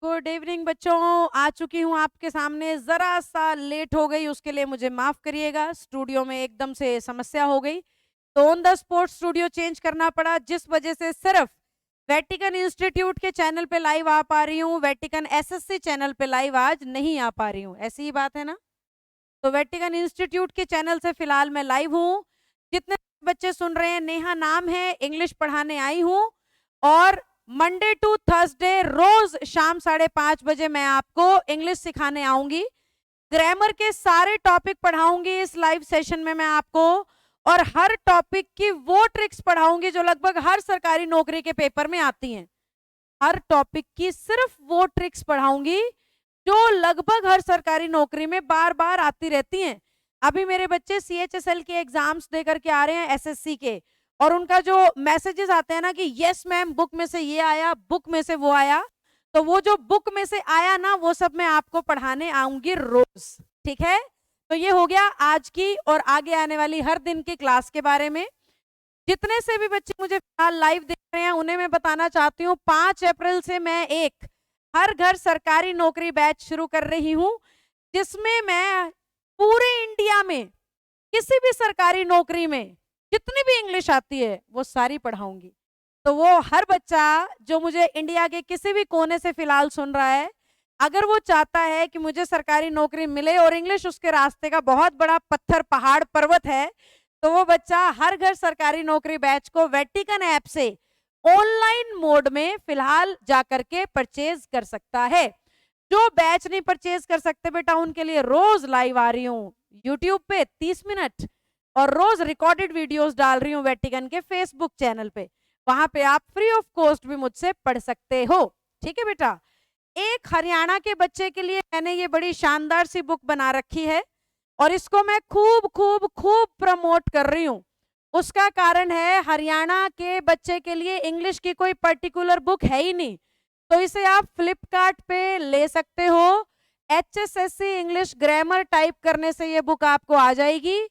Good evening बच्चों। आ चुकी हूँ आपके सामने, जरा सा लेट हो गई, उसके लिए मुझे माफ करिएगा। स्टूडियो में एकदम से समस्या हो गई, तो on the spot studio change करना पड़ा, जिस वजह से सिर्फ वेटिकन इंस्टीट्यूट के चैनल पे लाइव आ पा रही हूँ, वेटिकन एसएससी चैनल पे लाइव आज नहीं आ पा रही हूँ। ऐसी ही बात है ना। तो वेटिकन इंस्टीट्यूट के चैनल से फिलहाल मैं लाइव हूँ। जितने बच्चे सुन रहे हैं, नेहा नाम है, इंग्लिश पढ़ाने आई हूँ। और मंडे टू थर्सडे रोज शाम 5:30 बजे मैं आपको इंग्लिश सिखाने आऊंगी। ग्रामर के सारे टॉपिक पढ़ाऊंगी इस लाइव सेशन में मैं आपको। और हर टॉपिक की वो ट्रिक्स पढ़ाऊंगी जो लगभग हर सरकारी नौकरी के पेपर में आती हैं। हर टॉपिक की सिर्फ वो ट्रिक्स पढ़ाऊंगी जो लगभग हर सरकारी नौकरी में बार बार आती रहती हैं। अभी मेरे बच्चे सीएचएसएल के एग्जाम्स देकर के आ रहे हैं, एसएससी के, और उनका जो मैसेजेस आते हैं ना कि यस मैम बुक में से ये आया, बुक में से वो आया, तो वो जो बुक में से आया ना, वो सब मैं आपको पढ़ाने आऊंगी रोज। ठीक है। तो ये हो गया आज की और आगे आने वाली हर दिन की क्लास के बारे में। जितने से भी बच्चे मुझे फिलहाल लाइव देख रहे हैं उन्हें मैं बताना चाहती हूँ, 5 अप्रैल से मैं एक हर घर सरकारी नौकरी बैच शुरू कर रही हूँ, जिसमें मैं पूरे इंडिया में किसी भी सरकारी नौकरी में जितनी भी इंग्लिश आती है वो सारी पढ़ाऊंगी। तो वो हर बच्चा जो मुझे इंडिया के किसी भी कोने से फिलहाल सुन रहा है, अगर वो चाहता है कि मुझे सरकारी नौकरी मिले और इंग्लिश उसके रास्ते का बहुत बड़ा पत्थर पहाड़ पर्वत है, तो वो बच्चा हर घर सरकारी नौकरी बैच को वेटिकन ऐप से ऑनलाइन मोड में फिलहाल जाकर के परचेज कर सकता है। जो बैच नहीं परचेज कर सकते बेटा, उनके लिए रोज लाइव आ रही हूँ यूट्यूब पे 30 मिनट, और रोज रिकॉर्डेड वीडियोस डाल रही हूँ वेटिकन के फेसबुक चैनल पे। वहां पे आप फ्री ऑफ कॉस्ट भी मुझसे पढ़ सकते हो। ठीक है बेटा। एक हरियाणा के बच्चे के लिए मैंने ये बड़ी शानदार सी बुक बना रखी है, और इसको मैं खूब खूब खूब प्रमोट कर रही हूँ। उसका कारण है, हरियाणा के बच्चे के लिए इंग्लिश की कोई पर्टिकुलर बुक है ही नहीं, तो इसे आप फ्लिपकार्ट पे ले सकते हो। HSSC इंग्लिश ग्रामर टाइप करने से ये बुक आपको आ जाएगी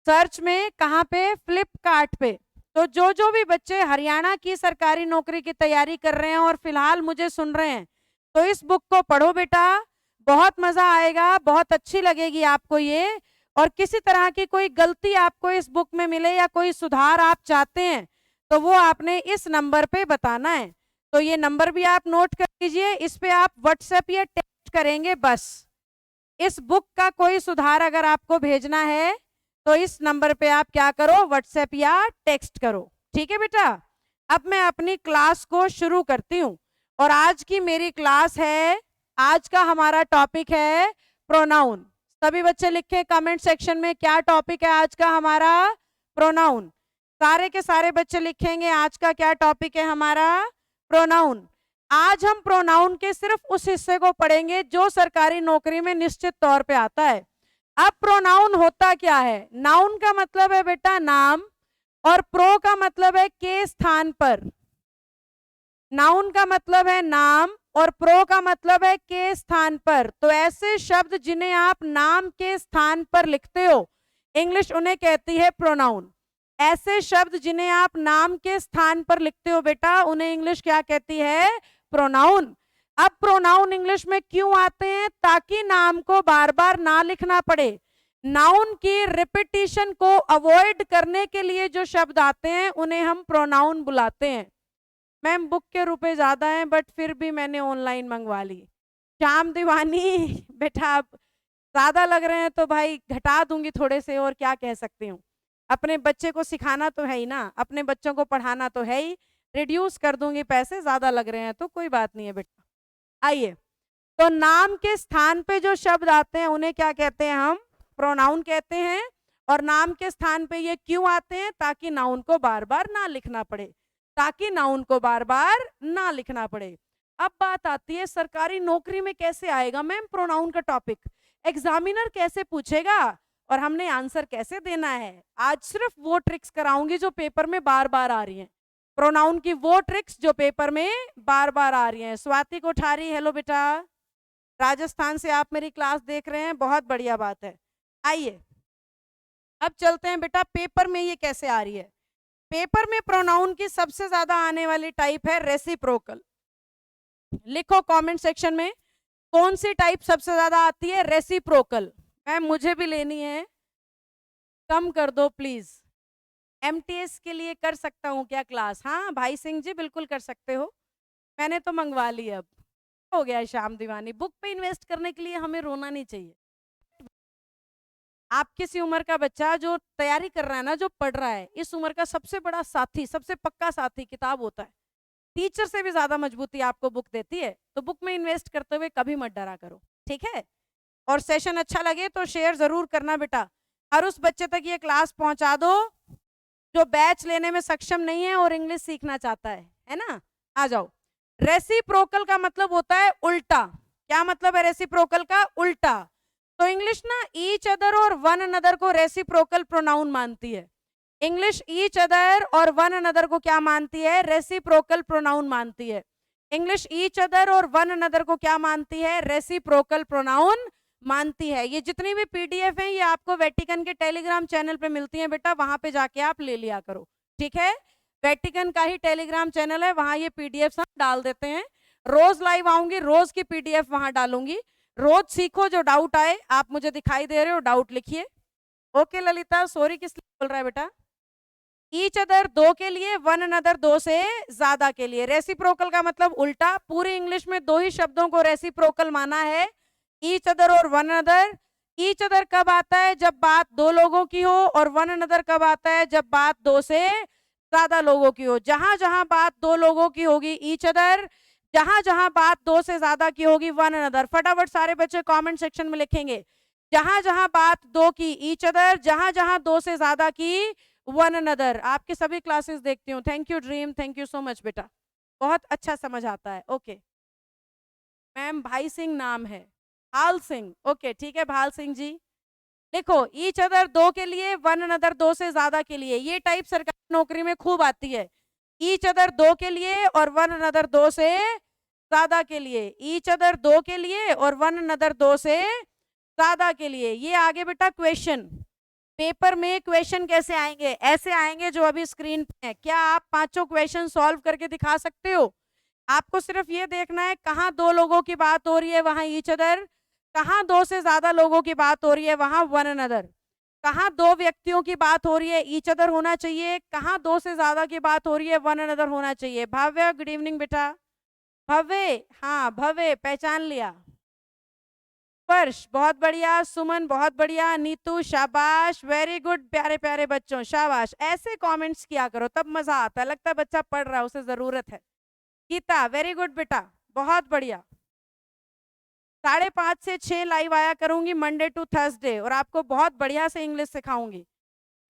सर्च में। कहाँ पे? फ्लिपकार्ट पे। तो जो जो भी बच्चे हरियाणा की सरकारी नौकरी की तैयारी कर रहे हैं और फिलहाल मुझे सुन रहे हैं, तो इस बुक को पढ़ो बेटा, बहुत मजा आएगा, बहुत अच्छी लगेगी आपको ये। और किसी तरह की कोई गलती आपको इस बुक में मिले या कोई सुधार आप चाहते हैं, तो वो आपने इस नंबर पे बताना है। तो ये नंबर भी आप नोट कर लीजिए, इस पे आप व्हाट्सएप या टेक्स्ट करेंगे बस। इस बुक का कोई सुधार अगर आपको भेजना है तो इस नंबर पे आप क्या करो, व्हाट्सएप या टेक्स्ट करो। ठीक है बेटा। अब मैं अपनी क्लास को शुरू करती हूँ, और आज की मेरी क्लास है, आज का हमारा टॉपिक है प्रोनाउन। सभी बच्चे लिखे कमेंट सेक्शन में क्या टॉपिक है आज का हमारा। प्रोनाउन। सारे के सारे बच्चे लिखेंगे आज का क्या टॉपिक है हमारा, प्रोनाउन। आज हम प्रोनाउन के सिर्फ उस हिस्से को पढ़ेंगे जो सरकारी नौकरी में निश्चित तौर पे आता है। अब प्रोनाउन होता क्या है? नाउन का मतलब है बेटा नाम, और प्रो का मतलब है के स्थान पर। नाउन का मतलब है नाम और प्रो का मतलब है के स्थान पर। तो ऐसे शब्द जिन्हें आप नाम के स्थान पर लिखते हो, इंग्लिश उन्हें कहती है प्रोनाउन। ऐसे शब्द जिन्हें आप नाम के स्थान पर लिखते हो बेटा, उन्हें इंग्लिश क्या कहती है? प्रोनाउन। अब प्रोनाउन इंग्लिश में क्यों आते हैं? ताकि नाम को बार बार ना लिखना पड़े। नाउन की रिपीटिशन को अवॉइड करने के लिए जो शब्द आते हैं उन्हें हम प्रोनाउन बुलाते हैं। मैम बुक के रुपए ज्यादा हैं, बट फिर भी मैंने ऑनलाइन मंगवा ली। श्याम दीवानी बेटा, आप ज्यादा लग रहे हैं तो भाई घटा दूंगी थोड़े से, और क्या कह सकती हूँ। अपने बच्चे को सिखाना तो है ही ना, अपने बच्चों को पढ़ाना तो है ही। रिड्यूस कर दूंगी पैसे, ज्यादा लग रहे हैं तो कोई बात नहीं है बेटा। आइए, तो नाम के स्थान पे जो शब्द आते हैं उन्हें क्या कहते हैं हम? प्रोनाउन कहते हैं। और नाम के स्थान पे ये क्यों आते हैं? ताकि नाउन को बार बार ना लिखना पड़े, ताकि नाउन को बार बार ना लिखना पड़े। अब बात आती है सरकारी नौकरी में कैसे आएगा मैम प्रोनाउन का टॉपिक, एग्जामिनर कैसे पूछेगा और हमने आंसर कैसे देना है। आज सिर्फ वो ट्रिक्स कराऊंगी जो पेपर में बार बार आ रही हैं, प्रोनाउन की वो ट्रिक्स जो पेपर में बार बार आ रही हैं। स्वाति कोठारी, हेलो बेटा, राजस्थान से आप मेरी क्लास देख रहे हैं, बहुत बढ़िया बात है। आइए अब चलते हैं बेटा, पेपर में ये कैसे आ रही है। पेपर में प्रोनाउन की सबसे ज्यादा आने वाली टाइप है रेसिप्रोकल। लिखो कमेंट सेक्शन में कौन सी टाइप सबसे ज्यादा आती है। रेसिप्रोकल। मैम मुझे भी लेनी है, कम कर दो प्लीज। एमटीएस के लिए कर सकता हूँ क्या क्लास? हाँ भाई सिंह जी बिल्कुल कर सकते हो, मैंने तो मंगवा ली। अब हो गया है श्याम दीवानी। बुक पे इन्वेस्ट करने के लिए हमें रोना नहीं चाहिए। आप किसी उम्र का बच्चा जो तैयारी कर रहा है ना, जो पढ़ रहा है, इस उम्र का सबसे बड़ा साथी, सबसे पक्का साथी किताब होता है। टीचर से भी ज्यादा मजबूती आपको बुक देती है, तो बुक में इन्वेस्ट करते हुए कभी मत डरा करो, ठीक है। और सेशन अच्छा लगे तो शेयर जरूर करना बेटा। हर उस बच्चे तक ये क्लास पहुंचा दो जो बैच लेने में सक्षम नहीं है और इंग्लिश सीखना चाहता है ना। आ जाओ। रेसिप्रोकल का मतलब होता है उल्टा। क्या मतलब है रेसिप्रोकल का? उल्टा। तो इंग्लिश ना ईच अदर और वन अनदर को रेसिप्रोकल प्रोनाउन मानती है। इंग्लिश ईच अदर और वन अनदर को क्या मानती है? रेसिप्रोकल प्रोनाउन मानती है। इंग्लिश ईच अदर और वन अनदर को क्या मानती है? रेसिप्रोकल प्रोनाउन मानती है। ये जितनी भी पीडीएफ है ये आपको वेटिकन के टेलीग्राम चैनल पे मिलती हैं बेटा, वहां पे जाके आप ले लिया करो, ठीक है। वेटिकन का ही टेलीग्राम चैनल है, वहां ये पीडीएफ हम डाल देते हैं। रोज लाइव आऊंगी, रोज की पीडीएफ वहां डालूंगी। रोज सीखो, जो डाउट आए आप मुझे दिखाई दे रहे हो डाउट लिखिए। ओके ललिता, सॉरी किस लिए बोल रहा है बेटा? ईच अदर दो के लिए, वन अनदर दो से ज्यादा के लिए। रेसिप्रोकल का मतलब उल्टा। पूरी इंग्लिश में दो ही शब्दों को रेसिप्रोकल माना है, ईच अदर और वन अनदर। ईच अदर कब आता है? जब बात दो लोगों की हो। और वन अनदर कब आता है? जब बात दो से ज्यादा लोगों की हो। जहां जहां बात दो लोगों की होगी ईच अदर, जहां जहां बात दो से ज्यादा की होगी वन अनदर। फटाफट सारे बच्चे कमेंट सेक्शन में लिखेंगे, जहां जहां बात दो की ईच अदर, जहां जहां दो से ज्यादा की वन अनदर। आपके सभी क्लासेस देखती हूँ। Thank you dream, thank you so much बेटा, बहुत अच्छा समझ आता है। ओके मैम, भाई सिंह नाम है, भाल सिंह। ओके ठीक है भाल सिंह जी। देखो ईच अदर दो के लिए, वन अनदर दो से ज्यादा के लिए, ये टाइप सरकारी नौकरी में खूब आती है। ईच अदर दो के लिए और वन अनदर दो से ज्यादा के लिए। ईच अदर दो के लिए और वन अनदर दो से ज्यादा के लिए। ये आगे बेटा क्वेश्चन पेपर में क्वेश्चन कैसे आएंगे? ऐसे आएंगे जो अभी स्क्रीन पे है। क्या आप पांचों क्वेश्चन सॉल्व करके दिखा सकते हो? आपको सिर्फ ये देखना है कहाँ दो लोगों की बात हो रही है वहां ईच अदर, कहाँ दो से ज्यादा लोगों की बात हो रही है वहां वन अनदर, कहाँ दो व्यक्तियों की बात हो रही है ईच अदर होना चाहिए, कहाँ दो से ज्यादा की बात हो रही है वन अनदर होना चाहिए। भव्य गुड इवनिंग बेटा। भव्य, हाँ भव्य पहचान लिया। स्पर्श बहुत बढ़िया, सुमन बहुत बढ़िया, नीतू शाबाश, वेरी गुड प्यारे प्यारे बच्चों शाबाश। ऐसे कमेंट्स किया करो तब मजा आता है, लगता है बच्चा पढ़ रहा है, उसे जरूरत है। गीता वेरी गुड बेटा, बहुत बढ़िया। 5:30 से 6 लाइव आया करूंगी मंडे टू थर्सडे, और आपको बहुत बढ़िया से इंग्लिश सिखाऊंगी।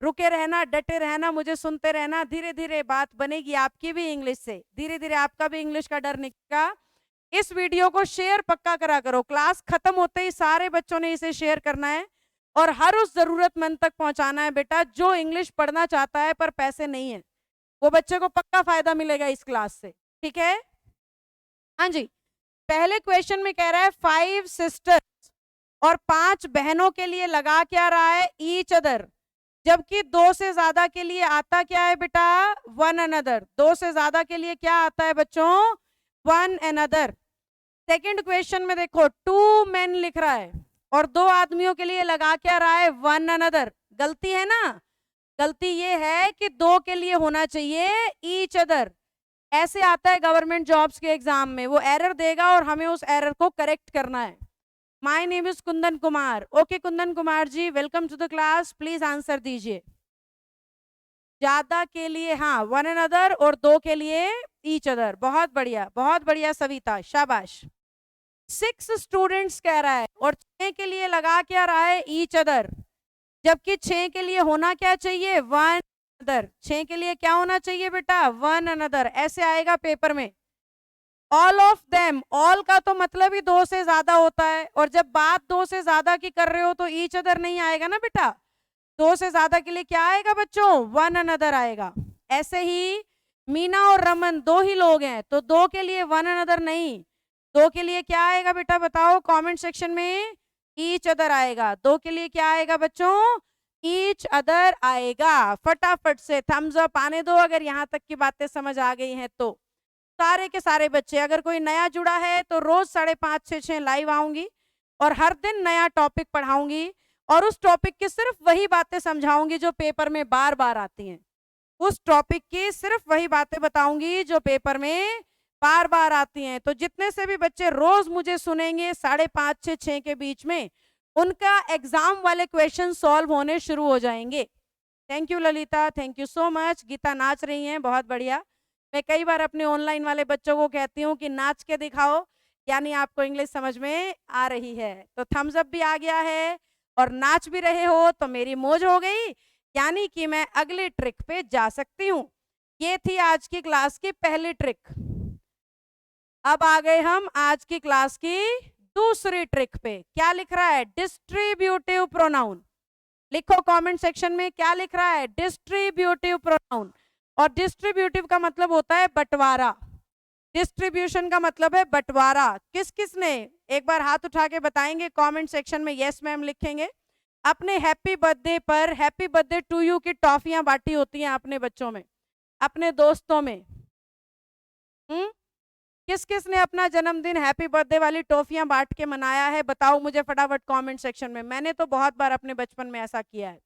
रुके रहना, डटे रहना, मुझे सुनते रहना, धीरे धीरे बात बनेगी आपकी भी इंग्लिश से, धीरे धीरे आपका भी इंग्लिश का डर निकलेगा। इस वीडियो को शेयर पक्का करा करो, क्लास खत्म होते ही सारे बच्चों ने इसे शेयर करना है और हर उस जरूरतमंद तक पहुंचाना है बेटा जो इंग्लिश पढ़ना चाहता है पर पैसे नहीं है, वो बच्चे को पक्का फायदा मिलेगा इस क्लास से, ठीक है। हाँ जी, पहले क्वेश्चन में कह रहा है 5 सिस्टर्स और 5 बहनों के लिए लगा क्या रहा है? ईच अदर, जबकि 2 से ज्यादा के लिए आता क्या है बेटा? One another. 2 से ज्यादा के लिए क्या आता है बच्चों? One another. सेकंड क्वेश्चन में देखो 2 मेन लिख रहा है और 2 आदमियों के लिए लगा क्या रहा है? One another. गलती है ना? गलती ये है कि 2 के लिए होना चाहिए ईच अदर। ऐसे आता है गवर्नमेंट जॉब्स के एग्जाम में, वो एरर देगा और हमें उस एरर को करेक्ट करना है। My name is Kundan Kumar. Okay Kundan Kumar ji, welcome to the class, please answer दीजिए। ज्यादा के लिए हाँ वन अनदर और 2 के लिए ईच अदर। बहुत बढ़िया सविता, शाबाश। 6 स्टूडेंट्स कह रहा है और 6 के लिए लगा क्या रहा है? ईच अदर, जबकि 6 के लिए होना क्या चाहिए? One another. 6 के लिए क्या होना चाहिए बेटा? One another. ऐसे आएगा पेपर में। ऑल ऑफ देम, ऑल का तो मतलब ही 2 से ज्यादा होता है, और जब बात 2 से ज्यादा की कर रहे हो तो ईच अदर नहीं आएगा ना बेटा। 2 से ज्यादा के लिए क्या आएगा बच्चों? वन अनदर आएगा। ऐसे ही मीना और रमन 2 ही लोग हैं तो 2 के लिए वन अनदर नहीं, 2 के लिए क्या आएगा बेटा बताओ कमेंट सेक्शन में? ईच अदर आएगा। 2 के लिए क्या आएगा बच्चों? ईच अदर आएगा। फटाफट से थम्स अप आने दो अगर यहां तक की बातें समझ आ गई हैं तो। सारे के सारे बच्चे, अगर कोई नया जुड़ा है तो रोज 5:30 से 6 लाइव आऊंगी और हर दिन नया टॉपिक पढ़ाऊंगी और उस टॉपिक की सिर्फ वही बातें समझाऊंगी जो पेपर में बार बार आती हैं। उस टॉपिक की सिर्फ वही बातें बताऊंगी जो पेपर में बार बार आती हैं। तो जितने से भी बच्चे रोज मुझे सुनेंगे 5:30 से 6 के बीच में, उनका एग्जाम वाले क्वेश्चन सॉल्व होने शुरू हो जाएंगे। Thank you Lalita, thank you so much. Geeta नाच रही हैं, बहुत बढ़िया। मैं कई बार अपने ऑनलाइन वाले बच्चों को कहती हूँ कि नाच के दिखाओ, यानी आपको इंग्लिश समझ में आ रही है। तो थम्स अप भी आ गया है और नाच भी रहे हो तो मेरी मौज हो गई, यानी कि मैं अगली ट्रिक पे जा सकती हूँ। ये थी आज की क्लास की पहली ट्रिक। अब आ गए हम आज की क्लास की दूसरी ट्रिक पे। क्या लिख रहा है? Distributive pronoun. लिखो कमेंट सेक्शन में क्या लिख रहा है? Distributive pronoun. और डिस्ट्रीब्यूटिव का मतलब होता है बंटवारा, डिस्ट्रीब्यूशन का मतलब है बंटवारा। किस किस ने एक बार हाथ उठा के बताएंगे कमेंट सेक्शन में, यस मैम लिखेंगे। अपने हैप्पी बर्थडे पर हैप्पी बर्थडे टू यू की टॉफियां बांटी होती हैं अपने बच्चों में, अपने दोस्तों में। किस किस ने अपना जन्मदिन हैप्पी बर्थडे वाली टॉफियां बांट के मनाया है? बताओ मुझे फटाफट कमेंट सेक्शन में। मैंने तो बहुत बार अपने बचपन में ऐसा किया है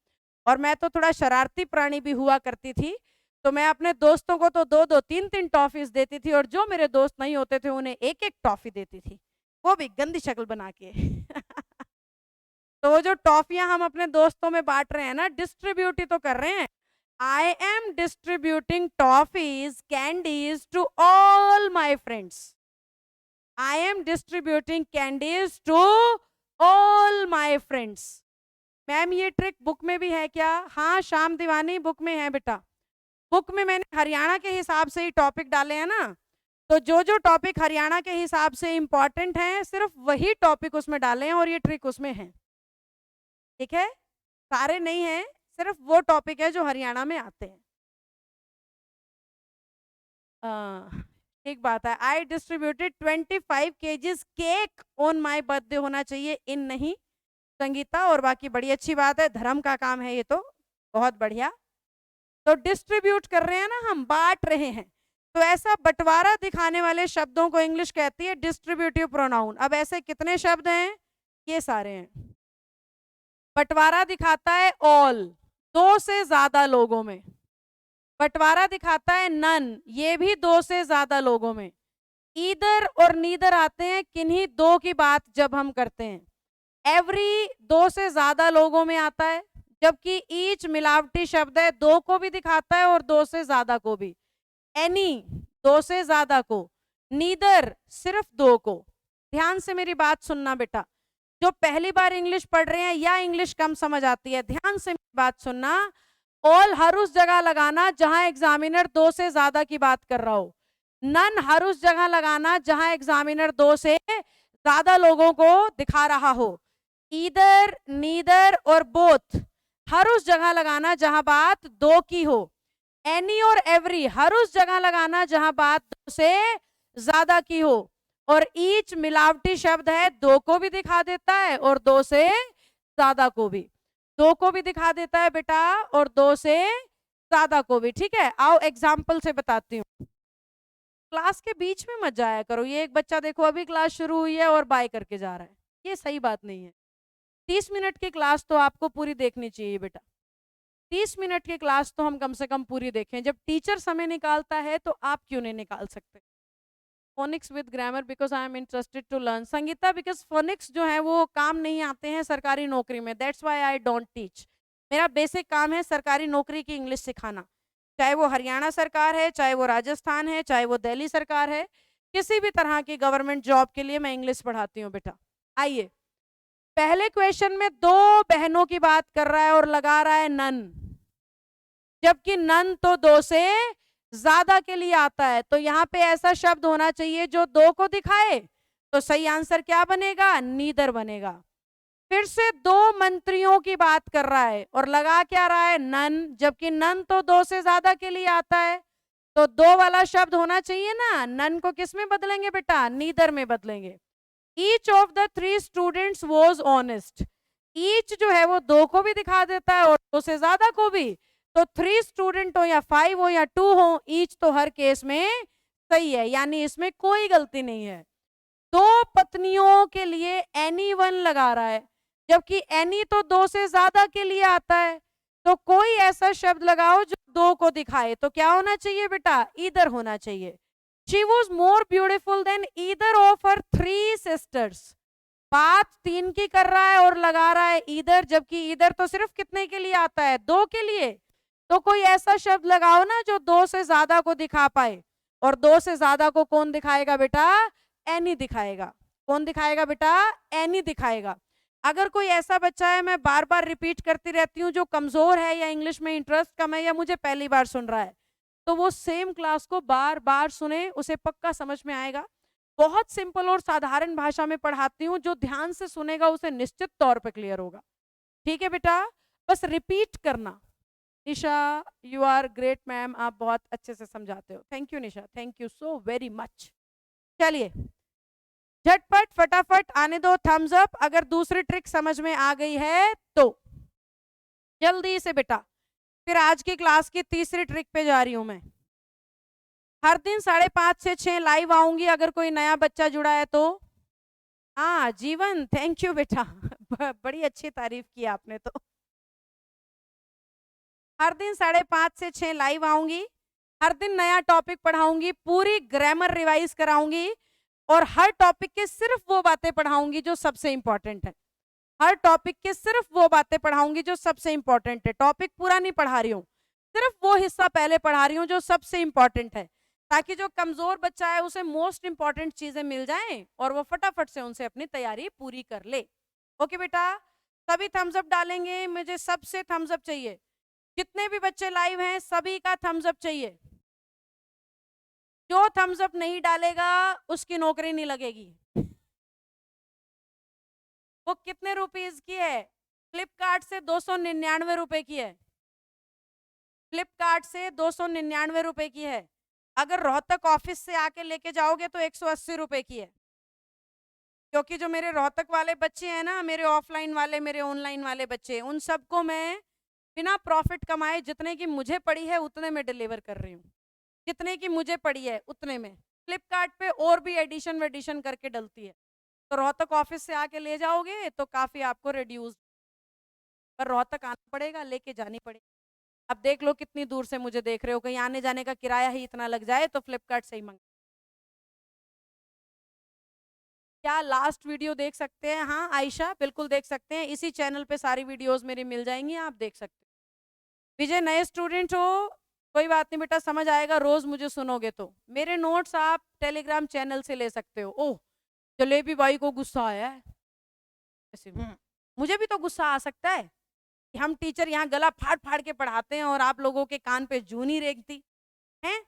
और मैं तो थोड़ा शरारती प्राणी भी हुआ करती थी, तो मैं अपने दोस्तों को तो 2-2 3-3 टॉफीज देती थी और जो मेरे दोस्त नहीं होते थे उन्हें 1-1 टॉफी देती थी, वो भी गंदी शक्ल बना के। तो वो जो टॉफियां हम अपने दोस्तों में बांट रहे हैं ना, डिस्ट्रीब्यूट ही तो कर रहे हैं। I am distributing toffees, candies to all my friends. I am distributing candies to all my friends. Ma'am ये ट्रिक बुक में भी है क्या? हाँ शाम दीवानी, बुक में है बेटा। बुक में मैंने हरियाणा के हिसाब से ही टॉपिक डाले हैं ना, तो जो जो टॉपिक हरियाणा के हिसाब से इंपॉर्टेंट हैं सिर्फ वही टॉपिक उसमें डाले हैं और ये ट्रिक उसमें है। ठीक है, सारे नहीं है, सिर्फ वो टॉपिक है जो हरियाणा में आते हैं। ठीक बात है। I distributed 25 kgs cake on my birthday होना चाहिए, इन नहीं संगीता, और बाकी बड़ी अच्छी बात है, धर्म का काम है ये तो, बहुत बढ़िया। तो डिस्ट्रीब्यूट कर रहे हैं ना हम, बांट रहे हैं, तो ऐसा बंटवारा दिखाने वाले शब्दों को इंग्लिश कहती है डिस्ट्रीब्यूटिव प्रोनाउन। अब ऐसे कितने शब्द हैं? ये सारे हैं। बंटवारा दिखाता है ऑल, 2 से ज्यादा लोगों में। बंटवारा दिखाता है नन, ये भी 2 से ज्यादा लोगों में। ईदर और नीदर आते हैं किन्हीं 2 की बात जब हम करते हैं। एवरी 2 से ज्यादा लोगों में आता है, जबकि ईच मिलावटी शब्द है, 2 को भी दिखाता है और 2 से ज्यादा को भी। एनी 2 से ज्यादा को, नीदर सिर्फ 2 को। ध्यान से मेरी बात सुनना बेटा, जो पहली बार इंग्लिश पढ़ रहे हैं या इंग्लिश कम समझ आती है, ध्यान से मेरी बात सुनना। ऑल हर उस जगह लगाना जहां एग्जामिनर 2 से ज्यादा की बात कर रहा हो। नन हर उस जगह लगाना जहां एग्जामिनर 2 से ज्यादा लोगों को दिखा रहा हो। ईदर, नीदर और बोथ हर उस जगह लगाना जहां बात 2 की हो। एनी और एवरी हर उस जगह लगाना जहां बात 2 से ज्यादा की हो। और ईच मिलावटी शब्द है, 2 को भी दिखा देता है और 2 से ज्यादा को भी। 2 को भी दिखा देता है बेटा और 2 से ज्यादा को भी। ठीक है, आओ एग्जाम्पल से बताती हूँ। क्लास के बीच में मत जाया करो। ये एक बच्चा देखो अभी क्लास शुरू हुई है और बाय करके जा रहा है, ये सही बात नहीं है। 30 मिनट की क्लास तो आपको पूरी देखनी चाहिए बेटा। 30 मिनट की क्लास तो हम कम से कम पूरी देखें। जब टीचर समय निकालता है तो आप क्यों नहीं निकाल सकते? Phonics with grammar because I am interested to learn. Sangeeta because phonics जो है वो काम नहीं आते हैं सरकारी नौकरी में, that's why I don't teach. मेरा बेसिक काम है सरकारी नौकरी की इंग्लिश सिखाना, चाहे वो हरियाणा सरकार है, चाहे वो राजस्थान है, चाहे वो दिल्ली सरकार है, किसी भी तरह की गवर्नमेंट जॉब के लिए मैं इंग्लिश पढ़ाती हूँ बेटा। आइए, पहले क्वेश्चन में 2 बहनों की बात कर रहा है और लगा रहा है नन, जबकि नन तो 2 से ज्यादा के लिए आता है। तो यहाँ पे ऐसा शब्द होना चाहिए जो 2 को दिखाए, तो सही आंसर क्या बनेगा? नीदर बनेगा। फिर से 2 मंत्रियों की बात कर रहा है और लगा क्या रहा है? नन, जबकि नन तो 2 से ज्यादा के लिए आता है, तो 2 वाला शब्द होना चाहिए ना। नन को किस में बदलेंगे बेटा? नीदर में बदलेंगे। Each of the 3 students was honest, each जो है वो 2 को भी दिखा देता है और 2 से ज्यादा को भी। तो 3 स्टूडेंट हो या 5 हो या 2 हो, ईच तो हर केस में सही है, यानी इसमें कोई गलती नहीं है। दो पत्नियों के लिए एनीवन लगा रहा है, जबकि एनी तो दो से ज्यादा के लिए आता है। तो कोई ऐसा शब्द लगाओ जो दो को दिखाए। तो क्या होना चाहिए बेटा? ईदर होना चाहिए। She was more beautiful than either of her 3 sisters. बात 3 की कर रहा है और लगा रहा है ईदर, जबकि ईदर तो सिर्फ कितने के लिए आता है? 2 के लिए। तो कोई ऐसा शब्द लगाओ ना जो 2 से ज्यादा को दिखा पाए। और 2 से ज्यादा को कौन दिखाएगा बेटा? एनी दिखाएगा। कौन दिखाएगा बेटा? एनी दिखाएगा। अगर कोई ऐसा बच्चा है, मैं बार बार रिपीट करती रहती हूँ, जो कमजोर है या इंग्लिश में इंटरेस्ट कम है या मुझे पहली बार सुन रहा है, तो वो सेम क्लास को बार बार सुने, उसे पक्का समझ में आएगा। बहुत सिंपल और साधारण भाषा में पढ़ाती हूँ, जो ध्यान से सुनेगा उसे निश्चित तौर पे क्लियर होगा। ठीक है बेटा? बस रिपीट करना। निशा, यू आर ग्रेट मैम, आप बहुत अच्छे से समझाते हो। Thank you Nisha, thank you so very much. चलिए झटपट फटाफट आने दो थम्स अप अगर दूसरी ट्रिक समझ में आ गई है तो। जल्दी से बेटा। फिर आज की क्लास की तीसरी ट्रिक पे जा रही हूं मैं। हर दिन 5:30 से 6 लाइव आऊंगी, अगर कोई नया बच्चा जुड़ा है तो। हाँ जीवन, थैंक यू बेटा बड़ी अच्छी तारीफ की आपने तो। हर दिन 5:30 से 6 लाइव आऊंगी, हर दिन नया टॉपिक पढ़ाऊंगी, पूरी ग्रामर रिवाइज कराऊंगी, और हर टॉपिक के सिर्फ वो बातें पढ़ाऊंगी जो सबसे इंपॉर्टेंट है। हर टॉपिक के सिर्फ वो बातें पढ़ाऊंगी जो सबसे इंपॉर्टेंट है। टॉपिक पूरा नहीं पढ़ा रही हूँ, सिर्फ वो हिस्सा पहले पढ़ा रही हूँ जो सबसे इंपॉर्टेंट है, ताकि जो कमजोर बच्चा है उसे मोस्ट इंपॉर्टेंट चीजें मिल जाएं और वो फटाफट से उनसे अपनी तैयारी पूरी कर ले। ओके बेटा? सभी थम्स अप डालेंगे, मुझे सबसे थम्स अप चाहिए। जितने भी बच्चे लाइव हैं सभी का थम्स अप चाहिए। जो थम्स अप नहीं डालेगा उसकी नौकरी नहीं लगेगी। वो कितने रुपीज की है? फ्लिपकार्ट से 299 रुपए की है। फ्लिपकार्ट से 299 रुपए की है। अगर रोहतक ऑफिस से आके लेके जाओगे तो 180 रुपए की है। क्योंकि जो मेरे रोहतक वाले बच्चे हैं ना, मेरे ऑफलाइन वाले, मेरे ऑनलाइन वाले बच्चे, उन सबको मैं बिना प्रॉफिट कमाए जितने की मुझे पड़ी है उतने में डिलीवर कर रही हूँ। जितने की मुझे पड़ी है उतने में। फ्लिपकार्ट पे और भी एडिशन वेडिशन करके डलती है, तो रोहतक ऑफिस से आके ले जाओगे तो काफी आपको रिड्यूस, पर रोहतक आना पड़ेगा, लेके जानी पड़ेगी। अब देख लो कितनी दूर से मुझे देख रहे हो, कहीं आने जाने का किराया ही इतना लग जाए तो फ्लिपकार्ट से ही मंगा। क्या लास्ट वीडियो देख सकते हैं? हाँ आयशा, बिल्कुल देख सकते हैं, इसी चैनल पे सारी वीडियोस मेरी मिल जाएंगी, आप देख सकते हैं। विजय नए स्टूडेंट हो, कोई बात नहीं बेटा, समझ आएगा, रोज मुझे सुनोगे तो। मेरे नोट्स आप टेलीग्राम चैनल से ले सकते हो। ओह, जलेबी बाई को गुस्सा आया है ऐसे। मुझे भी तो गुस्सा आ सकता है कि हम टीचर यहाँ गला फाड़ फाड़ के पढ़ाते हैं और आप लोगों के कान पे जूं नहीं रेंगती हैं।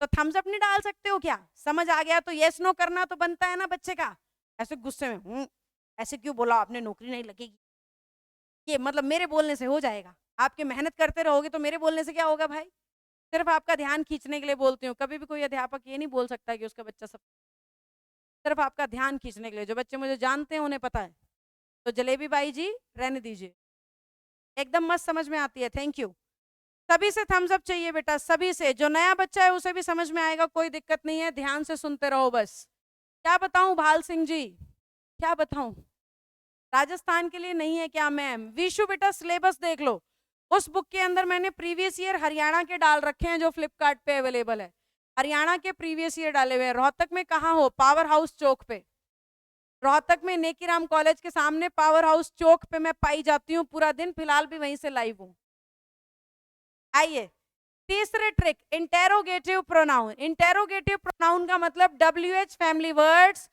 तो थम्स अप नहीं डाल सकते हो क्या? समझ आ गया तो यस नो करना तो बनता है ना बच्चे का। ऐसे गुस्से में ऐसे क्यों बोला आपने, नौकरी नहीं लगेगी, ये मतलब मेरे बोलने से हो जाएगा? आपके मेहनत करते रहोगे तो मेरे बोलने से क्या होगा भाई? सिर्फ आपका ध्यान खींचने के लिए बोलती हूँ। कभी भी कोई अध्यापक ये नहीं बोल सकता कि उसका बच्चा सब, सिर्फ आपका ध्यान खींचने के लिए। जो बच्चे मुझे जानते हैं उन्हें पता है। तो जलेबी बाई जी रहने दीजिए, एकदम मस्त समझ में आती है। Thank you. सभी से थम्स अप चाहिए बेटा, सभी से। जो नया बच्चा है उसे भी समझ में आएगा, कोई दिक्कत नहीं है, ध्यान से सुनते रहो बस। क्या बताऊं भाल सिंह जी, क्या बताऊं? राजस्थान के लिए नहीं है क्या मैम? विशु बेटा सिलेबस देख लो, उस बुक के अंदर मैंने प्रीवियस ईयर हरियाणा के डाल रखे हैं जो फ्लिपकार्ट पे अवेलेबल है। हरियाणा के प्रीवियस ईयर डाले हुए हैं। रोहतक में कहाँ हो? पावर हाउस चौक पे। रोहतक में नेकीराम कॉलेज के सामने पावर हाउस चौक पे मैं पाई जाती हूँ पूरा दिन, फिलहाल भी वहीं से लाइव हूँ। आइए तीसरे trick, interrogative pronoun. Interrogative pronoun का मतलब WH फैमिली वर्ड्स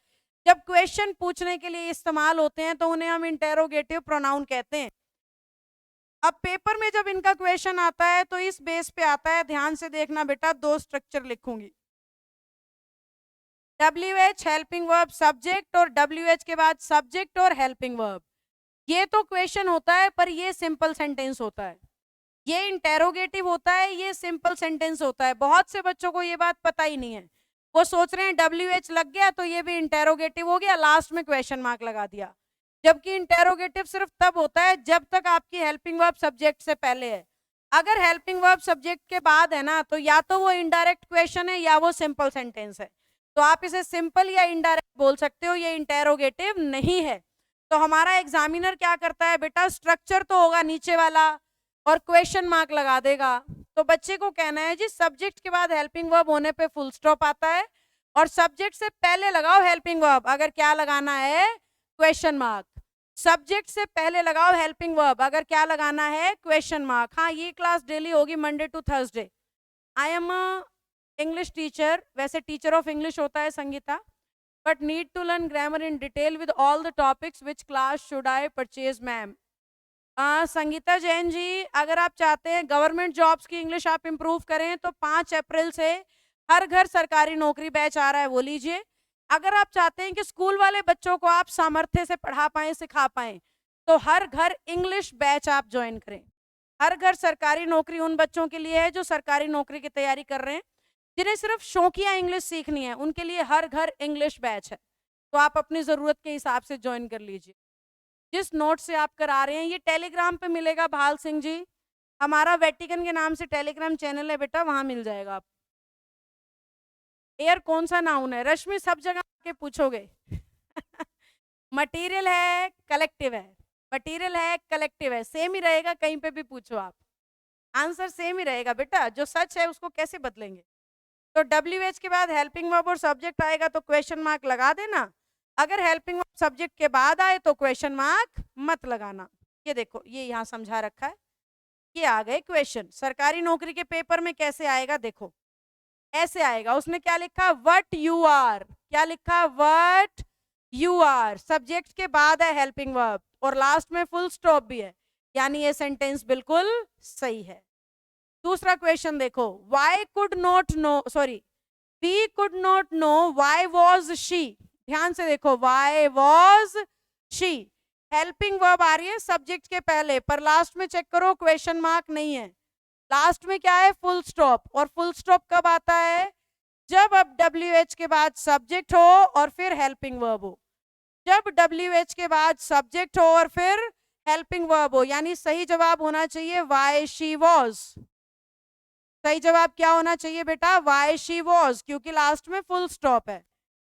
जब क्वेश्चन पूछने के लिए इस्तेमाल होते हैं तो उन्हें हम इंटेरोगेटिव प्रोनाउन कहते हैं। अब पेपर में जब इनका क्वेश्चन आता है तो इस बेस पे आता है, ध्यान से देखना बेटा, 2 स्ट्रक्चर लिखूंगी। WH हेल्पिंग वर्ब सब्जेक्ट, और WH के बाद सब्जेक्ट और हेल्पिंग वर्ब। ये तो क्वेश्चन होता है पर ये सिंपल सेंटेंस होता है। ये इंटेरोगेटिव होता है, ये सिंपल सेंटेंस होता है। बहुत से बच्चों को ये बात पता ही नहीं है, वो सोच रहे हैं WH लग गया तो ये भी इंटेरोगेटिव हो गया, लास्ट में क्वेश्चन मार्क लगा दिया। जबकि इंटेरोगेटिव सिर्फ तब होता है जब तक आपकी हेल्पिंग वर्ब सब्जेक्ट से पहले है। अगर हेल्पिंग वर्ब सब्जेक्ट के बाद है ना, तो या तो वो इनडायरेक्ट क्वेश्चन है या वो सिंपल सेंटेंस है। तो आप इसे सिंपल या इनडायरेक्ट बोल सकते हो, ये इंटेरोगेटिव नहीं है। तो हमारा एग्जामिनर क्या करता है बेटा, स्ट्रक्चर तो होगा नीचे वाला और क्वेश्चन मार्क लगा देगा। तो बच्चे को कहना है जी सब्जेक्ट के बाद हेल्पिंग वर्ब होने पे फुल स्टॉप आता है और सब्जेक्ट से पहले लगाओ हेल्पिंग वर्ब, अगर क्या लगाना है, क्वेश्चन मार्क। सब्जेक्ट से पहले लगाओ हेल्पिंग वर्ब, अगर क्या लगाना है, क्वेश्चन मार्क। हाँ, ये क्लास डेली होगी Monday to Thursday. I am English teacher, वैसे टीचर ऑफ इंग्लिश होता है Sangeeta, but need to learn grammar in detail with all the topics, which class should I purchase ma'am. Sangeeta Jain ji, अगर आप चाहते हैं गवर्नमेंट जॉब्स की English आप इंप्रूव करें तो 5 अप्रैल से हर घर सरकारी नौकरी बैच आ रहा है, वो लीजिए। अगर आप चाहते हैं कि स्कूल वाले बच्चों को आप सामर्थ्य से पढ़ा पाएं, सिखा पाएं, तो हर घर इंग्लिश बैच आप ज्वाइन करें। हर घर सरकारी नौकरी उन बच्चों के लिए है जो सरकारी नौकरी की तैयारी कर रहे हैं, जिन्हें सिर्फ शौकिया इंग्लिश सीखनी है, उनके लिए हर घर इंग्लिश बैच है। तो आप अपनी जरूरत के हिसाब से ज्वाइन कर लीजिए। जिस नोट से आप करा रहे हैं ये टेलीग्राम पे मिलेगा भाल सिंह जी, हमारा वेटिकन के नाम से टेलीग्राम चैनल है बेटा, वहां मिल जाएगा आप। एयर कौन सा नाउन है, रश्मि सब जगह आके पूछोगे। मटेरियल है, कलेक्टिव है, मटेरियल है, कलेक्टिव है, सेम ही रहेगा, कहीं पे भी पूछो आप, आंसर सेम ही रहेगा बेटा। जो सच है उसको कैसे बदलेंगे। तो WH के बाद हेल्पिंग वर्ब और सब्जेक्ट आएगा तो क्वेश्चन मार्क लगा देना। अगर हेल्पिंग वर्ब सब्जेक्ट के बाद आए तो क्वेश्चन मार्क मत लगाना। ये देखो, ये यहाँ समझा रखा है, ये आ गए क्वेश्चन। सरकारी नौकरी के पेपर में कैसे आएगा, देखो ऐसे आएगा। उसने क्या लिखा, व्हाट यू आर, क्या लिखा, व्हाट यू आर, सब्जेक्ट के बाद है हेल्पिंग वर्ब और लास्ट में फुल स्टॉप भी है, यानी ये सेंटेंस बिल्कुल सही है। दूसरा क्वेश्चन देखो, why could not know, sorry, we could not know why was she. ध्यान से देखो, why was she, helping verb आ रही है सब्जेक्ट के पहले, पर लास्ट में चेक करो क्वेश्चन मार्क नहीं है, लास्ट में क्या है, फुल स्टॉप। और फुल स्टॉप कब आता है, जब अब WH के बाद सब्जेक्ट हो और फिर हेल्पिंग वर्ब हो। जब WH के बाद सब्जेक्ट हो और फिर हेल्पिंग वर्ब हो, यानी सही जवाब होना चाहिए वाई शी वॉज। सही जवाब क्या होना चाहिए बेटा, वाई शी वॉज, क्योंकि लास्ट में फुल स्टॉप है।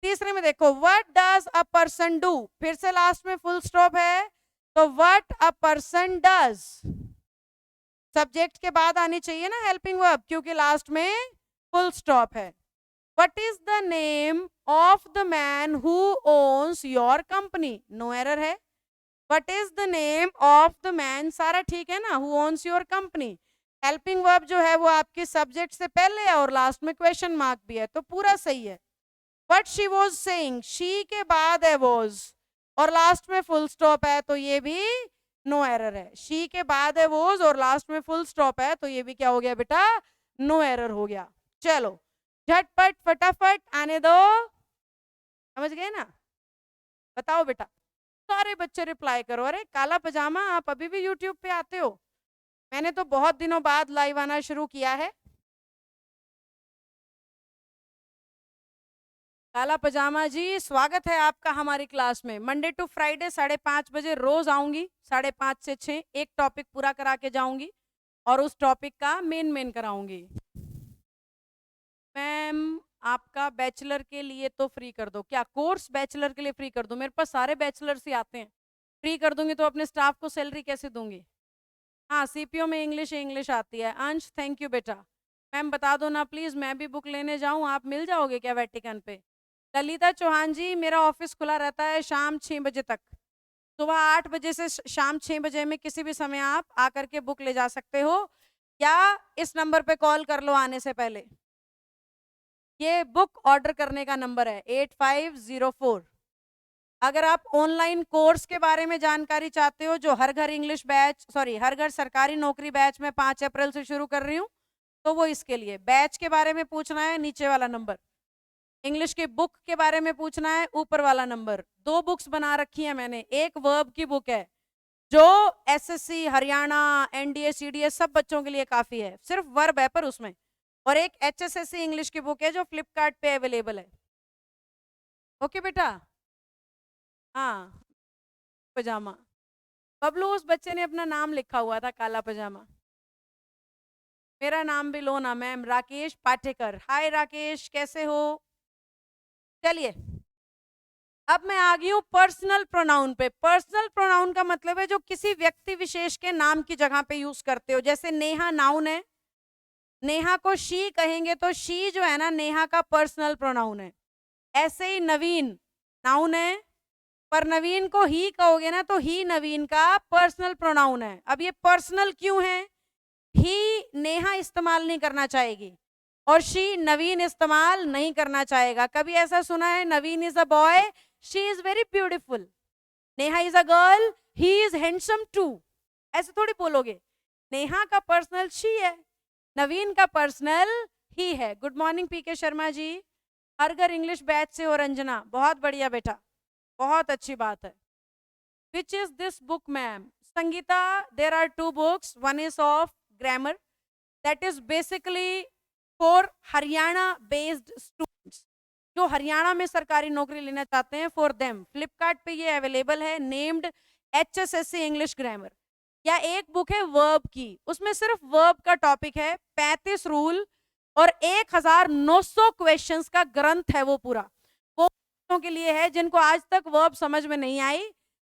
तीसरे में देखो, what does a person do, फिर से लास्ट में फुल स्टॉप है, तो what a person does, subject के बाद आनी चाहिए ना हेल्पिंग वर्ब, क्योंकि लास्ट में फुल स्टॉप है। What is the name of the man who owns your company, no error है। What is the name of the man, सारा ठीक है ना, who owns your company. Helping verb जो है वो आपके सब्जेक्ट से पहले है और लास्ट में क्वेश्चन मार्क भी है, तो पूरा सही है। What she was saying, she के बाद है वॉज और लास्ट में फुल स्टॉप है, तो ये भी नो एरर है। शी के बाद है वॉज और लास्ट में फुल स्टॉप है, तो ये भी क्या हो गया बेटा, नो एरर हो गया। चलो झटपट फटाफट आने दो, समझ गए ना, बताओ बेटा। सारे बच्चे रिप्लाई करो। अरे काला पजामा, आप अभी भी यूट्यूब पे आते हो, मैंने तो बहुत दिनों बाद लाइव आना शुरू किया है। काला पजामा जी, स्वागत है आपका हमारी क्लास में। मंडे टू फ्राइडे 5:30 बजे रोज आऊंगी, 5:30 से 6, एक टॉपिक पूरा करा के जाऊंगी और उस टॉपिक का मेन कराऊंगी। मैम आपका बैचलर के लिए तो फ्री कर दो, क्या कोर्स बैचलर के लिए फ्री कर दो, मेरे पास सारे बैचलर्स ही आते हैं। फ्री कर दूंगी तो अपने स्टाफ को सैलरी कैसे दूंगी। हाँ, CPO में इंग्लिश आती है। अंश थैंक यू बेटा। मैम बता दो ना प्लीज, मैं भी बुक लेने जाऊँ, आप मिल जाओगे क्या वेटिकन पे। ललिता चौहान जी, मेरा ऑफिस खुला रहता है शाम 6 बजे तक, सुबह 8 बजे से शाम 6 बजे में किसी भी समय आप आकर के बुक ले जा सकते हो, या इस नंबर पे कॉल कर लो आने से पहले। ये बुक ऑर्डर करने का नंबर है 8504। अगर आप ऑनलाइन कोर्स के बारे में जानकारी चाहते हो, जो हर घर इंग्लिश बैच, सॉरी हर घर सरकारी नौकरी बैच में 5 अप्रैल से शुरू कर रही हूँ, तो वो इसके लिए बैच के बारे में पूछना है, नीचे वाला नंबर। इंग्लिश की बुक के बारे में पूछना है, ऊपर वाला नंबर। 2 बुक्स बना रखी है मैंने, एक वर्ब की बुक है जो SSC हरियाणा NDA CDS सब बच्चों के लिए काफी है, सिर्फ वर्ब है पर उसमें, और एक HSSC इंग्लिश की बुक है जो फ्लिपकार्ट पे अवेलेबल है। ओके बेटा। हाँ, पजामा, बबलू उस बच्चे ने अपना नाम लिखा हुआ था काला पजामा। मेरा नाम भी लो ना मैम, राकेश पाटेकर। हाय राकेश, कैसे हो? चलिए, अब मैं आ गई हूँ पर्सनल प्रोनाउन पे। पर्सनल प्रोनाउन का मतलब है जो किसी व्यक्ति विशेष के नाम की जगह पे यूज करते हो। जैसे नेहा नाउन है, नेहा को शी कहेंगे तो शी जो है ना नेहा का पर्सनल प्रोनाउन है। ऐसे ही नवीन नाउन है, पर नवीन को ही कहोगे ना तो ही नवीन का पर्सनल प्रोनाउन है। अब ये पर्सनल क्यों है? ही नेहा इस्तेमाल नहीं करना चाहेगी और शी नवीन इस्तेमाल नहीं करना चाहेगा। कभी ऐसा सुना है Naveen is a boy, she is very beautiful, Neha is a girl, he is handsome too, ऐसे थोड़ी बोलोगे। नेहा का पर्सनल शी है, नवीन का पर्सनल ही है। गुड मॉर्निंग पीके शर्मा जी, हरगर इंग्लिश बैच से हो रंजना, बहुत बढ़िया बेटा, बहुत अच्छी बात है। Which is this book ma'am? Sangeeta, there are two books, one is of grammar, that is basically for Haryana based students, जो हरियाणा में सरकारी नौकरी लेना चाहते हैं, फॉर देम। फ्लिपकार्ट पे ये अवेलेबल है, नेम्ड HSSC इंग्लिश ग्रामर। या एक बुक है वर्ब की, उसमें सिर्फ वर्ब का टॉपिक है, 35 रूल और 1900 क्वेश्चंस का ग्रंथ है वो पूरा। वो बच्चों के लिए है जिनको आज तक वर्ब समझ में नहीं आई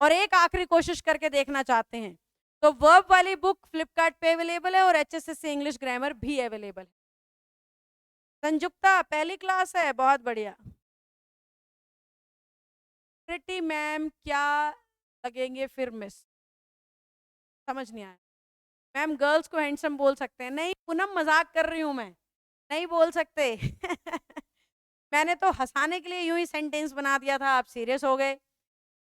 और एक आखिरी कोशिश करके देखना चाहते हैं। तो वर्ब वाली बुक फ्लिपकार्ट पे अवेलेबल है और HSSC इंग्लिश ग्रामर भी अवेलेबल है। संयुक्ता पहली क्लास है, बहुत बढ़िया। प्रिटी मैम क्या लगेंगे फिर मिस? समझ नहीं आया मैम। गर्ल्स को हैंडसम बोल सकते हैं? नहीं पूनम, मजाक कर रही हूं मैं, नहीं बोल सकते। मैंने तो हंसाने के लिए यूं ही सेंटेंस बना दिया था, आप सीरियस हो गए।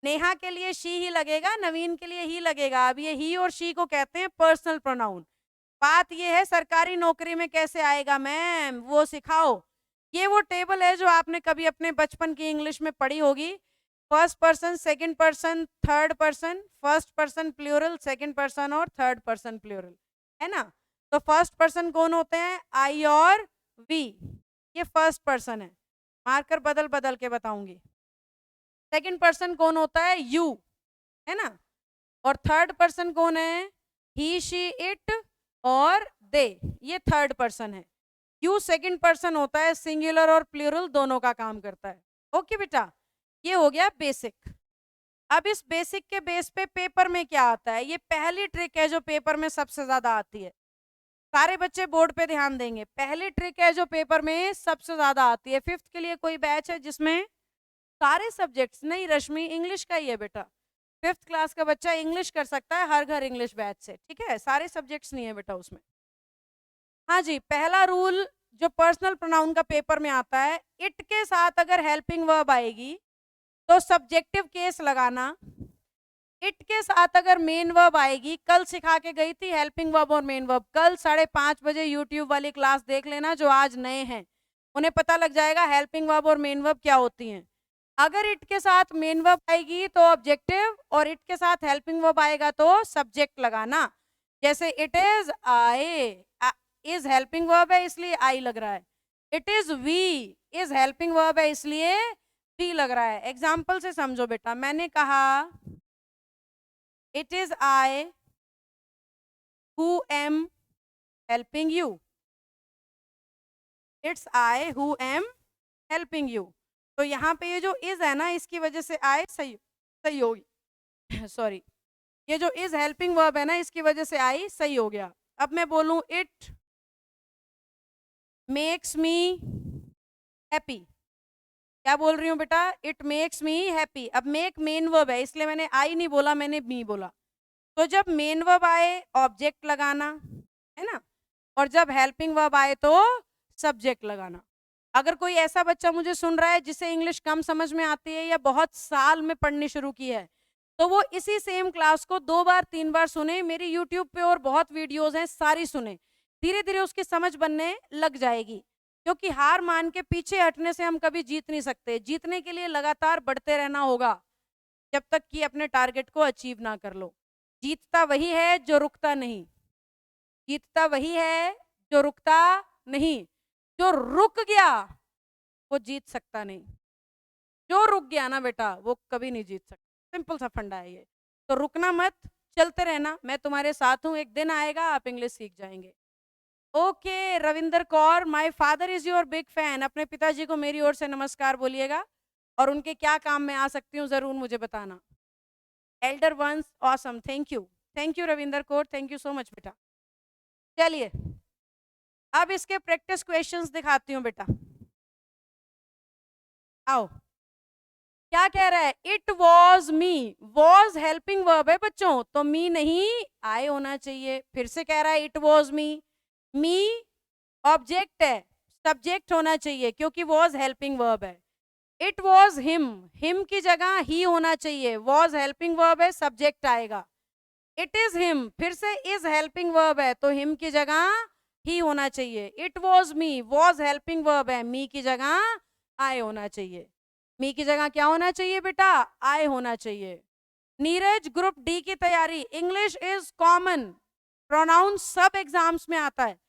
नेहा के लिए शी ही लगेगा, नवीन के लिए ही लगेगा। अब ये ही और शी को कहते हैं पर्सनल प्रोनाउन। बात ये है सरकारी नौकरी में कैसे आएगा मैम, वो सिखाओ। ये वो टेबल है जो आपने कभी अपने बचपन की इंग्लिश में पढ़ी होगी। First person, second person, third person, first person plural, second person और थर्ड पर्सन प्लूरल, है ना? तो फर्स्ट पर्सन कौन होते हैं? आई और वी, ये फर्स्ट पर्सन है। मार्कर बदल बदल के बताऊंगी। सेकंड पर्सन कौन होता है? यू, है ना? और थर्ड पर्सन कौन है? ही, शी, इट और दे, ये थर्ड पर्सन है। यू सेकंड पर्सन होता है, सिंगुलर और प्लूरल दोनों का काम करता है। ओके बेटा, ये हो गया बेसिक। अब इस बेसिक के बेस पे पेपर में क्या आता है, ये पहली ट्रिक है जो पेपर में सबसे ज्यादा आती है। सारे बच्चे बोर्ड पे ध्यान देंगे, पहली ट्रिक है जो पेपर में सबसे ज्यादा आती है। फिफ्थ के लिए कोई बैच है जिसमें सारे सब्जेक्ट्स? नहीं रश्मि, इंग्लिश का ही है बेटा। फिफ्थ क्लास का बच्चा इंग्लिश कर सकता है हर घर इंग्लिश बैच से, ठीक है? सारे सब्जेक्ट्स नहीं है बेटा उसमें। हाँ जी, पहला रूल जो पर्सनल प्रोनाउन का पेपर में आता है, इट के साथ अगर हेल्पिंग वर्ब आएगी तो सब्जेक्टिव केस लगाना। इट के साथ अगर मेन वर्ब आएगी, कल सिखा के गई थी हेल्पिंग वर्ब और मेन वर्ब, कल 5:30 बजे यूट्यूब वाली क्लास देख लेना। जो आज नए हैं उन्हें पता लग जाएगा हेल्पिंग वर्ब और मेन वर्ब क्या होती हैं। अगर इट के साथ मेन वर्ब आएगी तो ऑब्जेक्टिव, और इट के साथ हेल्पिंग वर्ब आएगा तो सब्जेक्ट लगाना। जैसे it is I, is helping verb है इसलिए आई लग रहा है। It is we, is helping verb है इसलिए वी लग रहा है। एग्जाम्पल से समझो बेटा, मैंने कहा it is I who am helping you, it's I who am helping you. तो यहाँ पे ये जो इज है ना, इसकी वजह से आई सही सही होगी। सॉरी, ये जो इज हेल्पिंग वर्ब है ना, इसकी वजह से आई सही हो गया। अब मैं बोलूं इट मेक्स मी हैप्पी, क्या बोल रही हूँ बेटा? It makes me happy. अब मेक मेन वर्ब है इसलिए मैंने आई नहीं बोला, मैंने मी बोला। तो जब मेन वर्ब आए ऑब्जेक्ट लगाना, है ना? और जब हेल्पिंग वर्ब आए तो सब्जेक्ट लगाना। अगर कोई ऐसा बच्चा मुझे सुन रहा है जिसे इंग्लिश कम समझ में आती है या बहुत साल में पढ़नी शुरू की है, तो वो इसी सेम क्लास को 2 बार 3 बार सुने। मेरी यूट्यूब पे और बहुत वीडियोस हैं, सारी सुने। धीरे धीरे उसकी समझ बनने लग जाएगी, क्योंकि हार मान के पीछे हटने से हम कभी जीत नहीं सकते। जीतने के लिए लगातार बढ़ते रहना होगा जब तक कि अपने टारगेट को अचीव ना कर लो। जीतता वही है जो रुकता नहीं, जीतता वही है जो रुकता नहीं। जो रुक गया वो जीत सकता नहीं, जो रुक गया ना बेटा वो कभी नहीं जीत सकता। सिंपल सा फंडा है ये। तो रुकना मत, चलते रहना, मैं तुम्हारे साथ हूँ। एक दिन आएगा आप इंग्लिश सीख जाएंगे। Okay Ravinder Kaur, my father is your big fan. अपने पिताजी को मेरी ओर से नमस्कार बोलिएगा और उनके क्या काम में आ सकती हूँ जरूर मुझे बताना। Elder ones awesome, thank you Ravinder Kaur, thank you so much बेटा। चलिए अब इसके प्रैक्टिस क्वेश्चंस दिखाती हूँ बेटा, आओ। क्या कह रहा है, it was me, was helping verb है बच्चों, तो मी नहीं आई होना चाहिए। फिर से कह रहा है इट वॉज मी ऑब्जेक्ट है, सब्जेक्ट होना चाहिए क्योंकि वॉज हेल्पिंग वर्ब है। इट वॉज हिम की जगह ही होना चाहिए, वॉज हेल्पिंग वर्ब है, सब्जेक्ट आएगा। इट इज हिम, फिर से इज हेल्पिंग वर्ब है तो हिम की जगह ही होना चाहिए। It was me, was helping verb है, मी की जगह आई होना चाहिए। मी की जगह क्या होना चाहिए बेटा, आई होना चाहिए। नीरज ग्रुप डी की तैयारी, इंग्लिश इज कॉमन प्रोनाउन सब एग्जाम्स में आता है।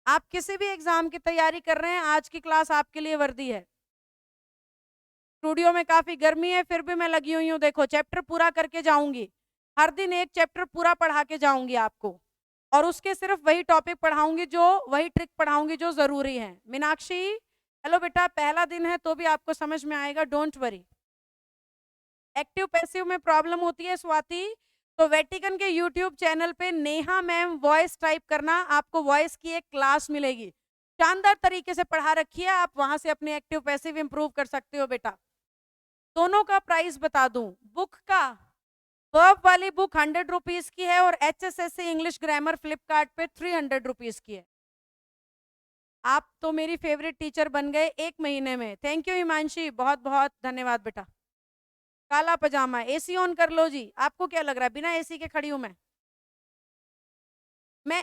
आप किसी भी एग्जाम की तैयारी कर रहे हैं, आज की क्लास आपके लिए वर्दी है। स्टूडियो में काफी गर्मी है फिर भी मैं लगी हुई हूँ, देखो चैप्टर पूरा करके जाऊंगी, हर दिन एक चैप्टर पूरा पढ़ा के जाऊंगी आपको, और उसके सिर्फ वही टॉपिक पढ़ाऊंगी, जो वही ट्रिक पढ़ाऊंगी जो जरूरी है। मीनाक्षी हेलो बेटा, पहला दिन है तो भी आपको समझ में आएगा, डोंट वरी। एक्टिव पैसिव में प्रॉब्लम होती है स्वाति, तो वेटिकन के यूट्यूब चैनल पे नेहा मैम वॉइस टाइप करना, आपको वॉइस की एक क्लास मिलेगी, शानदार तरीके से पढ़ा रखी है, आप वहां से अपने एक्टिव पैसिव इंप्रूव कर सकते हो बेटा। दोनों का प्राइस बता दूं, बुक का वर्ब वाली बुक 100 रुपीज की है और HSSC इंग्लिश ग्रामर फ्लिपकार्ट पे 300 रुपीज की है। आप तो मेरी फेवरेट टीचर बन गए 1 महीने में, थैंक यू हिमांशी, बहुत बहुत धन्यवाद बेटा। काला पजामा, एसी ऑन कर लो जी, आपको क्या लग रहा है बिना एसी के खड़ी हूं मैं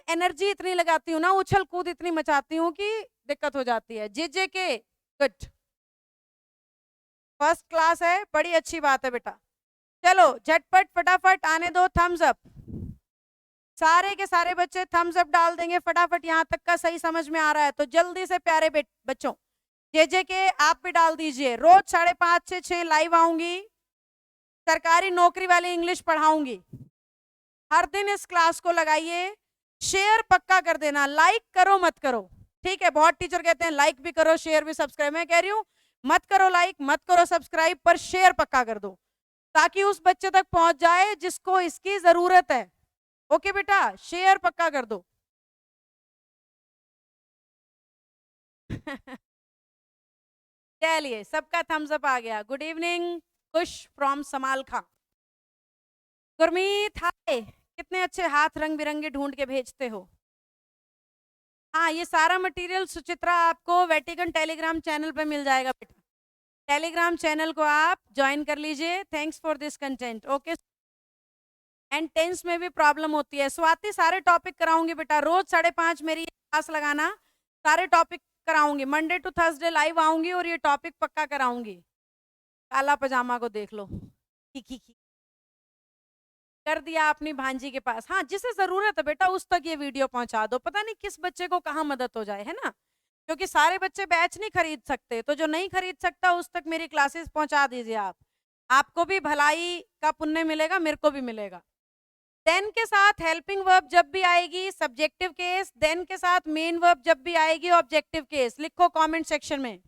एनर्जी इतनी लगाती हूँ ना, उछल कूद इतनी मचाती हूँ कि दिक्कत हो जाती है। जे के गुड, फर्स्ट क्लास है, बड़ी अच्छी बात है बेटा। चलो झटपट फटाफट आने दो, थम्स अप, सारे के सारे बच्चे थम्स अप डाल देंगे फटाफट, यहाँ तक का सही समझ में आ रहा है तो जल्दी से प्यारे बच्चों। जे के आप भी डाल दीजिए, रोज 5:30 से 6 लाइव आऊंगी, सरकारी नौकरी वाली इंग्लिश पढ़ाऊंगी, हर दिन इस क्लास को लगाइए, शेयर पक्का कर देना, लाइक करो मत करो, ठीक है। बहुत टीचर कहते हैं लाइक भी करो शेयर भी सब्सक्राइब, मैं कह रही हूँ मत करो लाइक मत करो सब्सक्राइब, पर शेयर पक्का कर दो ताकि उस बच्चे तक पहुंच जाए जिसको इसकी जरूरत है। ओके बेटा, शेयर पक्का कर दो। चलिए सबका थम्स अप आ गया, गुड इवनिंग खुश फ्रॉम समाल खां। गुरमीत हाय, कितने अच्छे हाथ रंग बिरंगे ढूंढ के भेजते हो। हाँ ये सारा मटेरियल सुचित्रा आपको वेटिकन टेलीग्राम चैनल पे मिल जाएगा बेटा, टेलीग्राम चैनल को आप ज्वाइन कर लीजिए। Thanks for this content, okay. And tense में भी प्रॉब्लम होती है, स्वाति सारे टॉपिक कराऊंगी बेटा, रोज 5:30 मेरी क्लास लगाना, सारे टॉपिक कराऊंगी, मंडे टू थर्सडे लाइव आऊंगी और ये टॉपिक पक्का कराऊंगी। काला पजामा को देख लो, की कर दिया अपनी भांजी के पास, हाँ जिसे जरूरत है बेटा उस तक ये वीडियो पहुंचा दो, पता नहीं किस बच्चे को कहाँ मदद हो जाए, है ना, क्योंकि सारे बच्चे बैच नहीं खरीद सकते, तो जो नहीं खरीद सकता उस तक मेरी क्लासेस पहुंचा दीजिए आप, आपको भी भलाई का पुण्य मिलेगा, मेरे को भी मिलेगा। देन के साथ हेल्पिंग वर्ब जब भी आएगी सब्जेक्टिव केस, देन के साथ मेन वर्ब जब भी आएगी ऑब्जेक्टिव केस, लिखो कमेंट सेक्शन में।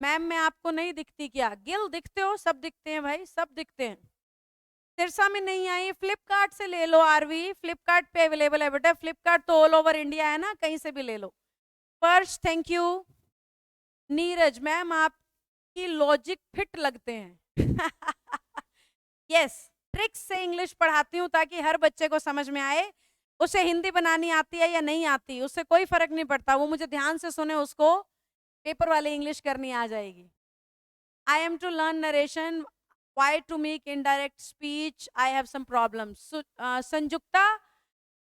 मैम मैं आपको नहीं दिखती क्या, गिल दिखते हो, सब दिखते हैं भाई, सब दिखते हैं। सिरसा में नहीं आई, फ्लिपकार्ट से ले लो आरवी, फ्लिपकार्ट पे अवेलेबल है बेटा, फ्लिपकार्ट तो ऑल ओवर इंडिया है ना, कहीं से भी ले लो। First thank you. Neeraj ma'am आपकी लॉजिक फिट लगते हैं। यस ट्रिक्स से इंग्लिश पढ़ाती हूँ ताकि हर बच्चे को समझ में आए, उसे हिंदी बनानी आती है या नहीं आती उससे कोई फर्क नहीं पड़ता, वो मुझे ध्यान से सुने, उसको पेपर वाली इंग्लिश करनी आ जाएगी। I am to learn narration, why to make indirect speech, I have some problems। Sanjukta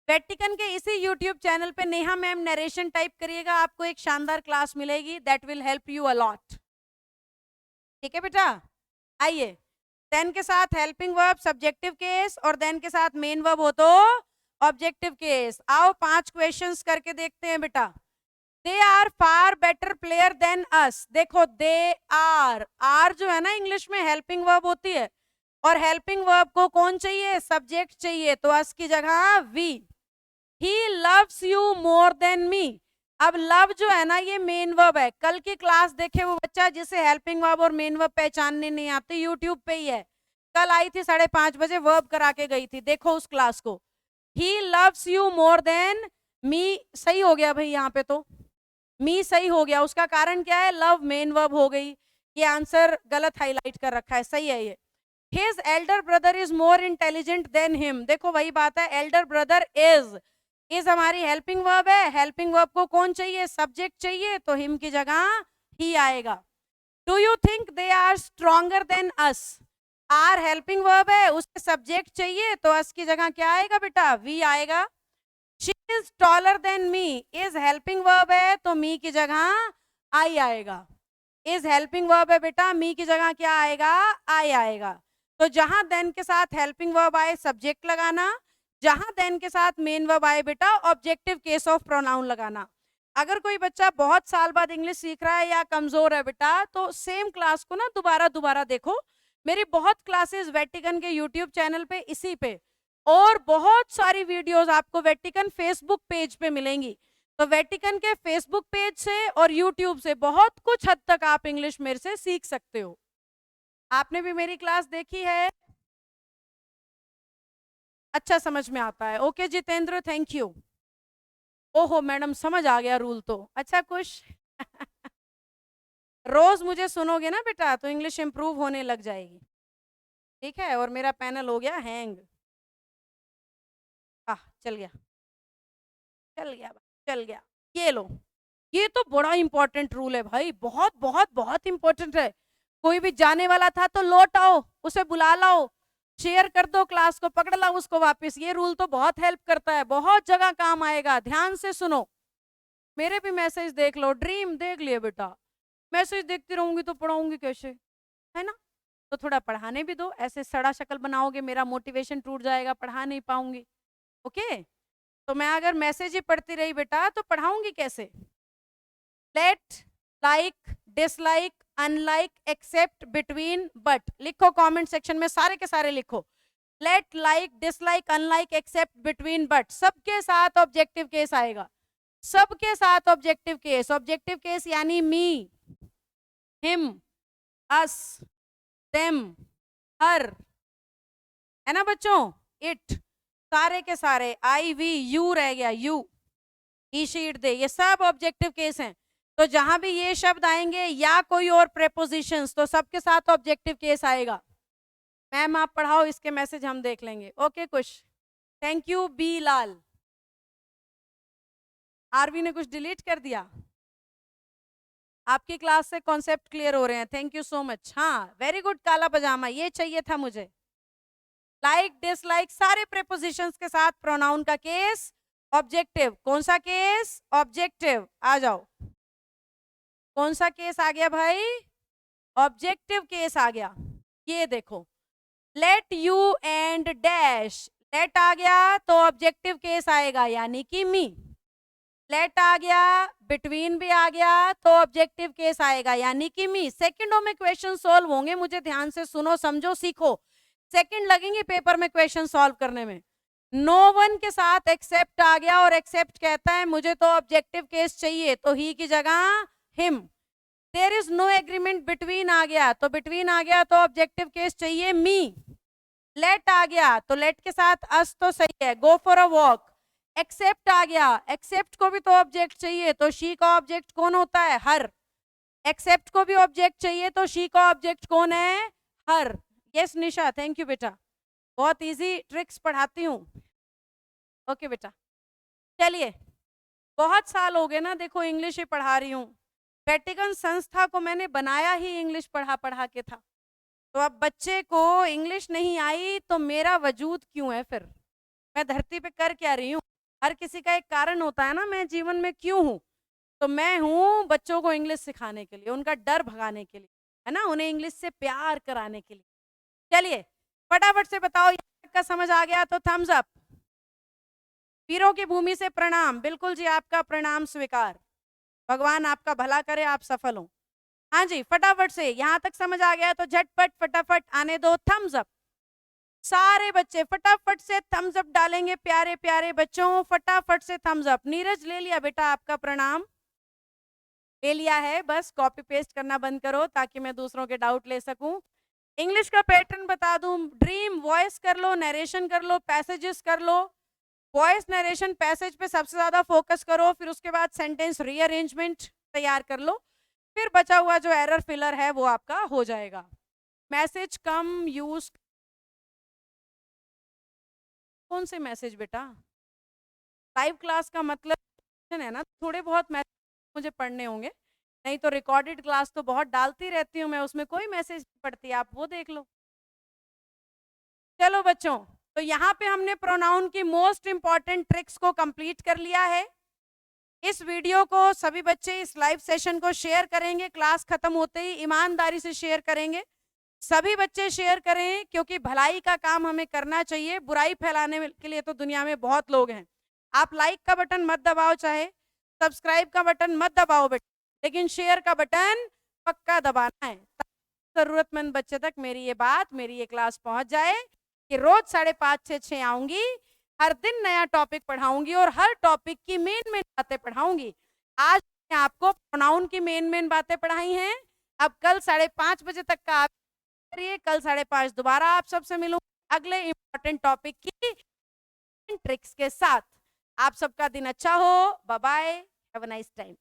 वेटिकन के इसी यूट्यूब चैनल पे नेहा मैम नरेशन टाइप करिएगा, आपको एक शानदार क्लास मिलेगी, that will help you a lot, ठीक है बेटा। आइए देन के साथ हेल्पिंग वर्ब सब्जेक्टिव केस और देन के साथ मेन वर्ब हो तो ऑब्जेक्टिव केस। आओ 5 क्वेश्चंस करके देखते हैं बेटा। They are far better player than us, देखो दे आर जो है ना इंग्लिश में हेल्पिंग वर्ब होती है, और हेल्पिंग वर्ब को कौन चाहिए, सब्जेक्ट चाहिए, तो अस की जगह we, he loves you more than me. अब लव जो है ना ये मेन वर्ब है। कल की क्लास देखे वो बच्चा जिसे हेल्पिंग वर्ब और मेन वर्ब पहचानने नहीं आते, यूट्यूब पे ही है, कल आई थी 5:30 बजे, वर्ब करा के गई थी, देखो उस क्लास को। ही लव्स यू मोर देन मी सही हो गया भाई, यहाँ पे तो मी सही हो गया। उसका कारण क्या है, लव मेन वर्ब हो गई। ये आंसर गलत हाईलाइट कर रखा है, सही है ये। His Elder brother is more intelligent than him, देखो वही बात है, एल्डर ब्रदर इज हमारी हेल्पिंग वर्ब है। हेल्पिंग वर्ब को कौन चाहिए, सब्जेक्ट चाहिए, तो हिम की जगह ही आएगा। Do you think they are stronger than us, are helping verb है, उसके सब्जेक्ट चाहिए, तो अस की जगह क्या आएगा बेटा, वी आएगा। She is taller than me, is helping verb है, तो मी की जगह आई आएगा। इज हेल्पिंग वर्ब है बेटा, मी की जगह क्या आएगा, आई आएगा। तो जहां देन के साथ हेल्पिंग वर्ब आए सब्जेक्ट लगाना, जहां देन के साथ मेन वर्ब आए बेटा ऑब्जेक्टिव केस ऑफ प्रोनाउन लगाना। अगर कोई बच्चा बहुत साल बाद इंग्लिश सीख रहा है या कमजोर है बेटा, तो सेम क्लास को ना दोबारा दोबारा देखो। मेरी बहुत क्लासेस वेटिकन के यूट्यूब चैनल पे इसी पे, और बहुत सारी वीडियोस आपको वेटिकन फेसबुक पेज पे मिलेंगी। तो वेटिकन के फेसबुक पेज से और यूट्यूब से बहुत कुछ हद तक आप इंग्लिश मेरे से सीख सकते हो। आपने भी मेरी क्लास देखी है, अच्छा समझ में आता है। Okay Jitendra, thank you. ओहो मैडम समझ आ गया रूल तो, अच्छा खुश। रोज मुझे सुनोगे ना बेटा तो इंग्लिश इंप्रूव होने लग जाएगी, ठीक है। और मेरा पैनल हो गया हैंग, चल गया, चल गया, चल गया। ये लो, ये तो बड़ा इंपॉर्टेंट रूल है भाई, बहुत बहुत बहुत इंपॉर्टेंट है। कोई भी जाने वाला था तो लौट आओ, उसे बुला लाओ, शेयर कर दो क्लास को, पकड़ लाओ उसको वापस। ये रूल तो बहुत हेल्प करता है, बहुत जगह काम आएगा, ध्यान से सुनो। मेरे भी मैसेज देख लो, ड्रीम देख लिए बेटा, मैसेज देखती रहूंगी तो पढ़ाऊंगी कैसे, है ना। तो थोड़ा पढ़ाने भी दो, ऐसे सड़ा शक्ल बनाओगे मेरा मोटिवेशन टूट जाएगा, पढ़ा नहीं पाऊंगी। ओके, तो मैं अगर मैसेज ही पढ़ती रही बेटा तो पढ़ाऊंगी कैसे। Let, like, dislike, unlike, except, between, but लिखो कमेंट सेक्शन में, सारे के सारे लिखो। Let, like, dislike, unlike, except, between, but, सबके साथ ऑब्जेक्टिव केस आएगा, सबके साथ ऑब्जेक्टिव केस। ऑब्जेक्टिव केस यानी मी, हिम, अस, देम, हर, है ना बच्चों, इट, सारे के सारे, आई, वी, यू रह गया, यू, ही, शी, इट, दे, ये सब ऑब्जेक्टिव केस हैं। तो जहां भी ये शब्द आएंगे या कोई और प्रेपोजिशंस, तो सबके साथ ऑब्जेक्टिव केस आएगा। मैम आप पढ़ाओ, इसके मैसेज हम देख लेंगे। ओके कुछ, thank you B Lal. RV ने कुछ डिलीट कर दिया, आपकी क्लास से कॉन्सेप्ट क्लियर हो रहे हैं, थैंक यू सो मच। हाँ वेरी गुड, काला पजामा ये चाहिए था मुझे। लाइक, डिसलाइक, सारे प्रेपोजिशंस के साथ प्रोनाउन का केस ऑब्जेक्टिव। कौन सा केस, ऑब्जेक्टिव। आ जाओ, कौन सा केस आ गया भाई, ऑब्जेक्टिव केस आ गया। ये देखो, let you and dash, let आ गया तो ऑब्जेक्टिव केस आएगा यानी कि मी। लेट आ गया, बिटवीन भी आ गया तो ऑब्जेक्टिव केस आएगा यानी कि मी। सेकंडों में क्वेश्चन सॉल्व होंगे, मुझे ध्यान से सुनो, समझो, सीखो। सेकंड लगेंगे पेपर में क्वेश्चन सॉल्व करने में। नो वन के साथ एक्सेप्ट आ गया और एक्सेप्ट कहता है मुझे तो ऑब्जेक्टिव केस चाहिए, तो ही की जगह him. There is no agreement, between आ गया तो बिटवीन आ गया तो ऑब्जेक्टिव केस चाहिए मी। लेट आ गया तो लेट के साथ अस तो सही है, go for a walk. Except आ गया, एक्सेप्ट को भी तो ऑब्जेक्ट चाहिए, तो शी का ऑब्जेक्ट कौन होता है, हर। एक्सेप्ट को भी ऑब्जेक्ट चाहिए तो शी का ऑब्जेक्ट कौन है, हर। यस निशा, थैंक यू बेटा, बहुत इजी ट्रिक्स पढ़ाती हूँ। ओके बेटा, चलिए, बहुत साल हो गए ना देखो इंग्लिश ही पढ़ा रही हूँ। वेटिकन संस्था को मैंने बनाया ही इंग्लिश पढ़ा पढ़ा के था, तो अब बच्चे को इंग्लिश नहीं आई तो मेरा वजूद क्यों है फिर, मैं धरती पे कर क्या रही हूँ। हर किसी का एक कारण होता है ना, मैं जीवन में क्यों हूँ। तो मैं हूँ बच्चों को इंग्लिश सिखाने के लिए, उनका डर भगाने के लिए, है ना, उन्हें इंग्लिश से प्यार कराने के लिए। चलिए फटाफट से बताओ, यहाँ तक का समझ आ गया तो थम्स अप। वीरों की भूमि से प्रणाम, बिल्कुल जी आपका प्रणाम स्वीकार, भगवान आपका भला करे, आप सफल हो। हाँ जी फटाफट से, यहाँ तक समझ आ गया तो झटपट फटाफट आने दो थम्स अप। सारे बच्चे फटाफट से थम्स अप डालेंगे, प्यारे प्यारे बच्चों, फटाफट से थम्स अप। नीरज ले लिया बेटा आपका प्रणाम, ले लिया है, बस कॉपी पेस्ट करना बंद करो ताकि मैं दूसरों के डाउट ले सकूं। इंग्लिश का पैटर्न बता दूं, ड्रीम वॉइस कर लो, नरेशन कर लो, पैसेजेस कर लो। वॉइस नरेशन पैसेज पे सबसे ज्यादा फोकस करो, फिर उसके बाद सेंटेंस रीअरेंजमेंट तैयार कर लो, फिर बचा हुआ जो एरर फिलर है वो आपका हो जाएगा। मैसेज कम यूज, कौन से मैसेज बेटा? लाइव क्लास का मतलब है ना, थोड़े बहुत मैसेज मुझे पढ़ने होंगे, नहीं तो रिकॉर्डेड क्लास तो बहुत डालती रहती हूँ मैं, उसमें कोई मैसेज नहीं पढ़ती, आप वो देख लो। चलो बच्चों, तो यहाँ पे हमने प्रोनाउन की मोस्ट इंपॉर्टेंट ट्रिक्स को कंप्लीट कर लिया है। इस वीडियो को सभी बच्चे इस लाइव सेशन को शेयर करेंगे, क्लास खत्म होते ही ईमानदारी से शेयर करेंगे। सभी बच्चे शेयर करें क्योंकि भलाई का काम हमें करना चाहिए, बुराई फैलाने के लिए तो दुनिया में बहुत लोग हैं। आप लाइक का बटन मत दबाओ, चाहे सब्सक्राइब का बटन मत दबाओ बेटा, लेकिन शेयर का बटन पक्का दबाना है, जरूरतमंद बच्चे तक मेरी ये बात, मेरी ये क्लास पहुंच जाए कि रोज 5:30 से 6 आऊंगी, हर दिन नया टॉपिक पढ़ाऊंगी और हर टॉपिक की मेन मेन बातें पढ़ाऊंगी। आज मैं आपको प्रोनाउन की मेन मेन बातें पढ़ाई हैं। अब कल 5:30 बजे तक का आप करिए, कल 5:30 दोबारा आप सबसे मिलूं अगले इंपॉर्टेंट टॉपिक की ट्रिक्स के साथ। आप सबका दिन अच्छा हो, bye bye, have a nice time.